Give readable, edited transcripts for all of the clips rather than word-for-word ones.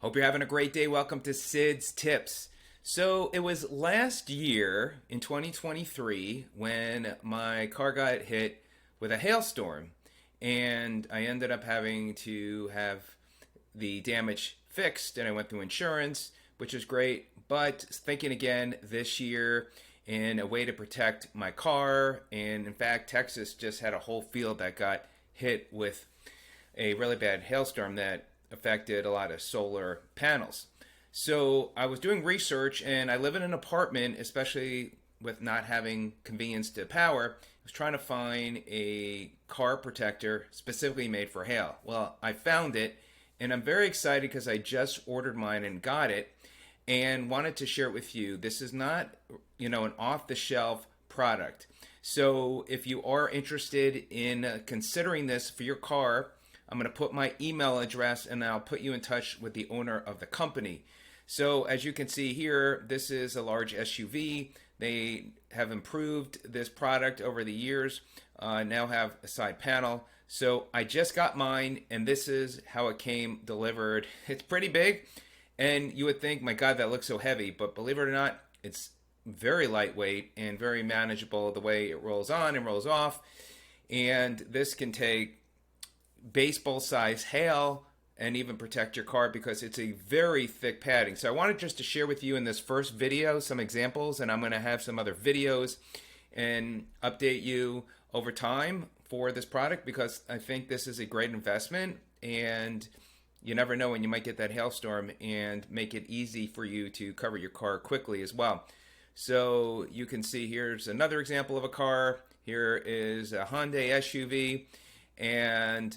Hope you're having a great day. Welcome to Sid's Tips. So it was last year in 2023 when my car got hit with a hailstorm, and I ended up having to have the damage fixed, and I went through insurance, which is great. But thinking again this year in a way to protect my car, and in fact, Texas just had a whole field that got hit with a really bad hailstorm that affected a lot of solar panels. So I was doing research, and I live in an apartment, especially with not having convenience to power. I was trying to find a car protector specifically made for hail. Well, I found it, and I'm very excited because I just ordered mine and got it and wanted to share it with you. This is not, an off-the-shelf product. So if you are interested in considering this for your car, I'm going to put my email address and I'll put you in touch with the owner of the company. So as you can see here, this is a large SUV. They have improved this product over the years, now have a side panel. So I just got mine, and this is how it came delivered. It's pretty big, and you would think, my God, that looks so heavy. But believe it or not, it's very lightweight and very manageable the way it rolls on and rolls off. And this can take baseball size hail and even protect your car because it's a very thick padding. So I wanted just to share with you in this first video some examples, and I'm going to have some other videos and update you over time for this product because I think this is a great investment, and you never know when you might get that hailstorm, and make it easy for you to cover your car quickly as well. So you can see here's another example of a car. Here is a Hyundai SUV, and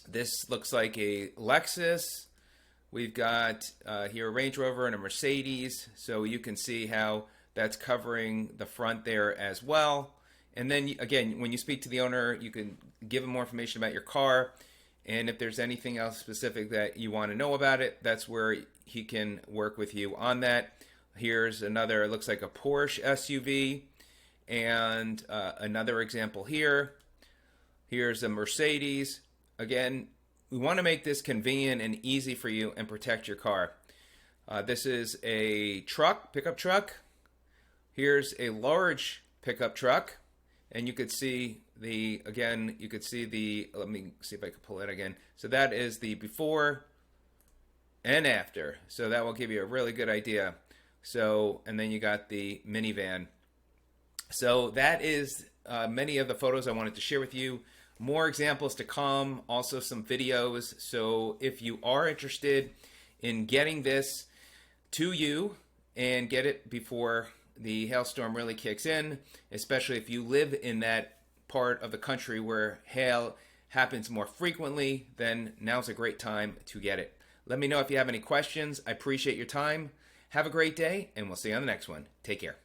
this looks like a Lexus. We've got here a Range Rover and a Mercedes. So you can see how that's covering the front there as well. And then again, when you speak to the owner, you can give him more information about your car. And if there's anything else specific that you want to know about it, that's where he can work with you on that. Here's another, it looks like a Porsche SUV. And another example here. Here's a Mercedes. Again, we want to make this convenient and easy for you and protect your car. This is a truck, pickup truck. Here's a large pickup truck. And you could see let me see if I can pull it again. So that is the before and after. So that will give you a really good idea. So, and then you got the minivan. So that is many of the photos I wanted to share with you. More examples to come, also some videos. So if you are interested in getting this to you and get it before the hailstorm really kicks in, especially if you live in that part of the country where hail happens more frequently, then now's a great time to get it. Let me know if you have any questions. I appreciate your time. Have a great day, and we'll see you on the next one. Take care.